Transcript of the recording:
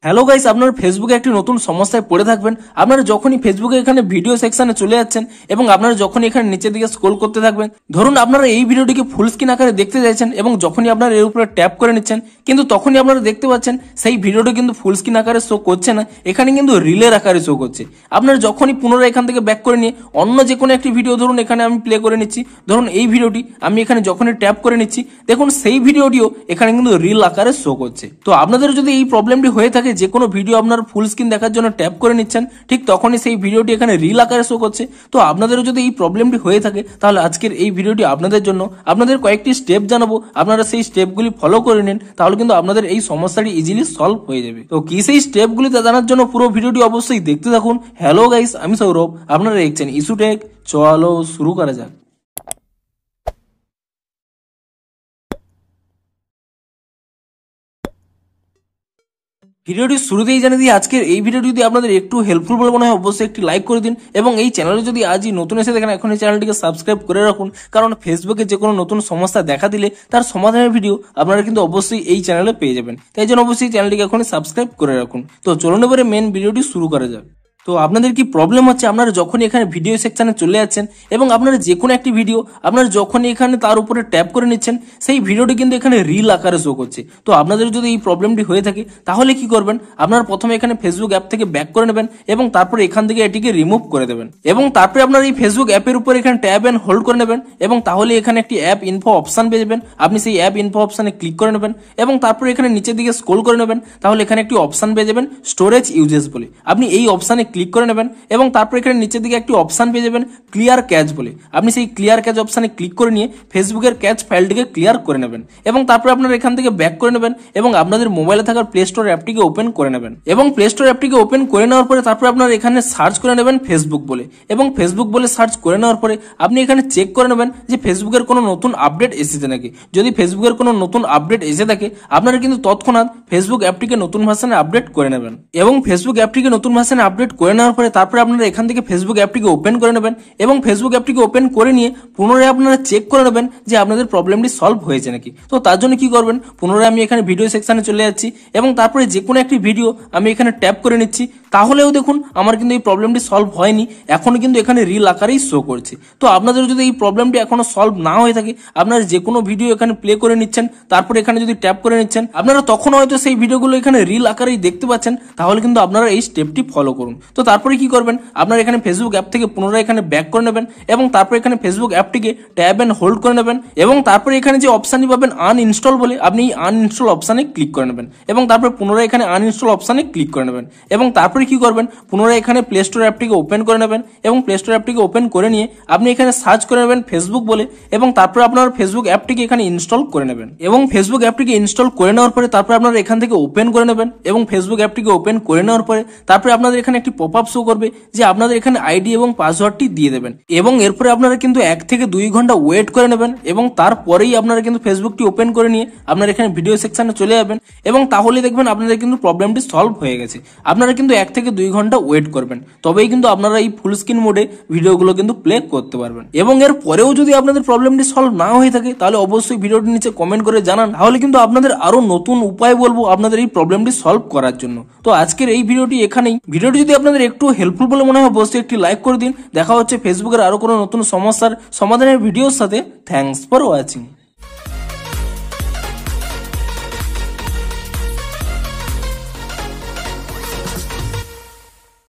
Hello guys, আপনারা ফেসবুকে একটি নতুন সমস্যায় পড়ে থাকবেন। আপনারা যখনই ফেসবুকে এখানে ভিডিও সেকশনে চলে যাচ্ছেন এবং আপনারা যখনই এখানে নিচের দিকে স্ক্রল করতে থাকবেন, ধরুন আপনারা এই ভিডিওটিকে ফুল স্ক্রিন আকারে দেখতে চাইছেন এবং যখনই আপনারা এর উপরে ট্যাপ করে নিচ্ছেন, কিন্তু তখনই আপনারা দেখতে পাচ্ছেন সেই ভিডিওটি কিন্তু ফুল স্ক্রিন আকারে শো করছে না, এখানে কিন্তু রিলের আকারে শো করছে। আপনারা যখনই পুনরায় এখান থেকে ব্যাক করে নিয়ে অন্য যে কোনো একটি ভিডিও ধরুন এখানে আমি প্লে করে নিচ্ছি, ধরুন এই ভিডিওটি আমি এখানে যখনই ট্যাপ করে নিচ্ছি, দেখুন সেই ভিডিওটিও এখানে কিন্তু রিল আকারে শো করছে। তো আপনাদের যদি এই প্রবলেমটি হয়ে থাকে, যে কোনো ভিডিও আপনার ফুল স্ক্রিন দেখার জন্য ট্যাপ করে নিচ্ছেন, ঠিক তখনই সেই ভিডিওটি এখানে রিল আকারে শো করছে। তো আপনাদেরও যদি এই প্রবলেমটি হয়ে থাকে, তাহলে আজকের এই ভিডিওটি আপনাদের জন্য। আপনাদের কয়েকটি স্টেপ জানাবো, আপনারা সেই স্টেপগুলি ফলো করে নিন, তাহলে কিন্তু আপনাদের এই সমস্যাটি ইজিলি সলভ হয়ে যাবে। তো কি সেই স্টেপগুলি তা জানার জন্য পুরো ভিডিওটি অবশ্যই দেখতে থাকুন। হ্যালো গাইস, আমি সৌরভ, আপনারা দেখছেন ইস্যু টেক। চলো শুরু করা যাক। ভিডিওটি শুরুতেই জানিয়ে দিই, আজকের এই ভিডিওটি যদি আপনাদের একটু হেল্পফুল বলে মনে হয় অবশ্যই একটি লাইক করে দিন এবং এই চ্যানেলে যদি আজই নতুন এসে দেখেন, এখন এই চ্যানেলটিকে সাবস্ক্রাইব করে রাখুন, কারণ ফেসবুকে যে কোনো নতুন সমস্যা দেখা দিলে তার সমাধানের ভিডিও আপনারা কিন্তু অবশ্যই এই চ্যানেলে পেয়ে যাবেন। তাই জন্য অবশ্যই চ্যানেলটিকে এখনই সাবস্ক্রাইব করে রাখুন। তো চলুন এবারে মেন ভিডিওটি শুরু করা যাক। তো আপনাদের কি প্রবলেম হচ্ছে, আপনারা যখনই এখানে ভিডিও সেকশনে চলে যাচ্ছেন এবং আপনারা যে কোনো একটি ভিডিও আপনারা যখনই এখানে তার উপরে ট্যাপ করে নিচ্ছেন, সেই ভিডিওটি কিন্তু এখানে রিল আকারে শো করছে। তো আপনাদের যদি এই প্রবলেমটি হয়ে থাকে, তাহলে কি করবেন, আপনারা প্রথমে এখানে ফেসবুক অ্যাপ থেকে ব্যাক করে নেবেন এবং তারপরে এখান থেকে এটিকে রিমুভ করে দেবেন এবং তারপরে আপনারা এই ফেসবুক অ্যাপের উপর এখানে ট্যাপ এন্ড হোল্ড করে নেবেন এবং তাহলে এখানে একটি অ্যাপ ইনফো অপশন পেয়ে যাবেন। আপনি সেই অ্যাপ ইনফো অপশনে ক্লিক করে নেবেন এবং তারপরে এখানে নিচের দিকে স্ক্রল করে নেবেন, তাহলে এখানে একটি অপশন পেয়ে যাবেন স্টোরেজ ইউজেস বলে। আপনি এই অপশনে ক্লিক করে নেবেন এবং তারপর এখানে নিচের দিকে একটি অপশন পেয়ে যাবেন ক্লিয়ার ক্যাচ বলে। আপনি সেই ক্লিয়ার ক্যাচ অপশনে ক্লিক করে নিয়ে ফেসবুকের ক্যাচ ফাইলটিকে ক্লিয়ার করে নেবেন এবং তারপর আপনারা এখান থেকে ব্যাক করে নেবেন এবং আপনাদের মোবাইলে থাকার প্লে স্টোর অ্যাপটিকে ওপেন করে নেবেন এবং প্লে স্টোর অ্যাপটিকে ওপেন করে নেওয়ার পরে তারপর আপনারা এখানে সার্চ করে নেবেন ফেসবুক বলে এবং ফেসবুক বলে সার্চ করে নেওয়ার পরে আপনি এখানে চেক করে নেবেন যে ফেসবুকের কোনো নতুন আপডেট এসেছে নাকি। যদি ফেসবুকের কোনো নতুন আপডেট এসে থাকে, আপনারা কিন্তু তৎক্ষণাৎ ফেসবুক অ্যাপটিকে নতুন ভার্সনে আপডেট করে নেবেন এবং ফেসবুক অ্যাপটিকে নতুন ভার্সনে আপডেট করে নেওয়ার পরে তারপরে আপনারা এখান থেকে ফেসবুক অ্যাপটিকে ওপেন করে নেবেন এবং ফেসবুক অ্যাপটিকে ওপেন করে নিয়ে পুনরায় আপনারা চেক করে নেবেন যে আপনাদের প্রবলেমটি সলভ হয়েছে নাকি। তো তার জন্য কি করবেন, পুনরায় আমি এখানে ভিডিও সেকশনে চলে যাচ্ছি এবং তারপরে যে কোনো একটি ভিডিও আমি এখানে ট্যাপ করে নিচ্ছি, তাহলেও দেখুন আমার কিন্তু এই প্রবলেমটি সলভ হয়নি, এখনো কিন্তু এখানে রিল আকারেই শো করছে। তো আপনাদের যদি এই প্রবলেমটি এখনো সলভ না হয়ে থাকে, আপনারা যে কোনো ভিডিও এখানে প্লে করে নিচ্ছেন, তারপরে এখানে যদি ট্যাপ করে নিচ্ছেন, আপনারা তখন হয়তো সেই ভিডিওগুলো এখানে রিল আকারেই দেখতে পাচ্ছেন, তাহলে কিন্তু আপনারা এই স্টেপটি ফলো করুন। তো তারপরে কি করবেন, আপনারা এখানে ফেসবুক অ্যাপ থেকে পুনরায় এখানে ব্যাক করে নেবেন এবং তারপর এখানে ফেসবুক অ্যাপটিকে ট্যাব এন্ড হোল্ড করে নেবেন এবং তারপরে এখানে যে অপশনটি পাবেন আনইনস্টল বলে, আপনি এই আনইনস্টল অপশনে ক্লিক করে নেবেন এবং তারপরে পুনরায় এখানে আনইনস্টল অপশনে ক্লিক করে নেবেন এবং তারপরে কি করবেন, পুনরায় এখানে প্লে স্টোর অ্যাপটিকে ওপেন করে নেবেন এবং প্লে স্টোর অ্যাপটিকে ওপেন করে নিয়ে আপনি এখানে সার্চ করে নেবেন ফেসবুক বলে এবং তারপরে আপনার ফেসবুক অ্যাপটিকে এখানে ইনস্টল করে নেবেন এবং ফেসবুক অ্যাপটিকে ইনস্টল করে নেওয়ার পরে তারপরে আপনারা এখান থেকে ওপেন করে নেবেন এবং ফেসবুক অ্যাপটিকে ওপেন করে নেওয়ার পরে তারপরে আপনাদের এখানে একটি পপ আপ শো করবে যে আপনাদের এখানে আইডি এবং পাসওয়ার্ডটি দিয়ে দেবেন এবং এরপরে আপনারা কিন্তু 1 থেকে 2 ঘন্টা ওয়েট করে নেবেন এবং তারপরেই আপনারা কিন্তু ফেসবুকটি ওপেন করে নিয়ে আপনারা এখানে ভিডিও সেকশনে চলে যাবেন এবং তাহলে দেখবেন আপনাদের কিন্তু প্রবলেমটি সলভ হয়ে গেছে। আপনারা কিন্তু 1 থেকে 2 ঘন্টা ওয়েট করবেন, তবেই কিন্তু আপনারা এই ফুল স্ক্রিন মোডে ভিডিওগুলো কিন্তু প্লে করতে পারবেন এবং এর পরেও যদি আপনাদের প্রবলেমটি সলভ না হয়ে থাকে, তাহলে অবশ্যই ভিডিওটির নিচে কমেন্ট করে জানান, তাহলে কিন্তু আপনাদের আরো নতুন উপায় বলবো আপনাদের এই প্রবলেমটি সলভ করার জন্য। তো আজকের এই ভিডিওটি এখানেই। ভিডিওটি যদি আপনাদের একটু হেল্পফুল বলে মনে হয় অবশ্যই একটি লাইক করে দিন। দেখা হচ্ছে ফেসবুকের আরো কোনো নতুন সমস্যার সমাধানের ভিডিওর সাথে। Thanks for watching.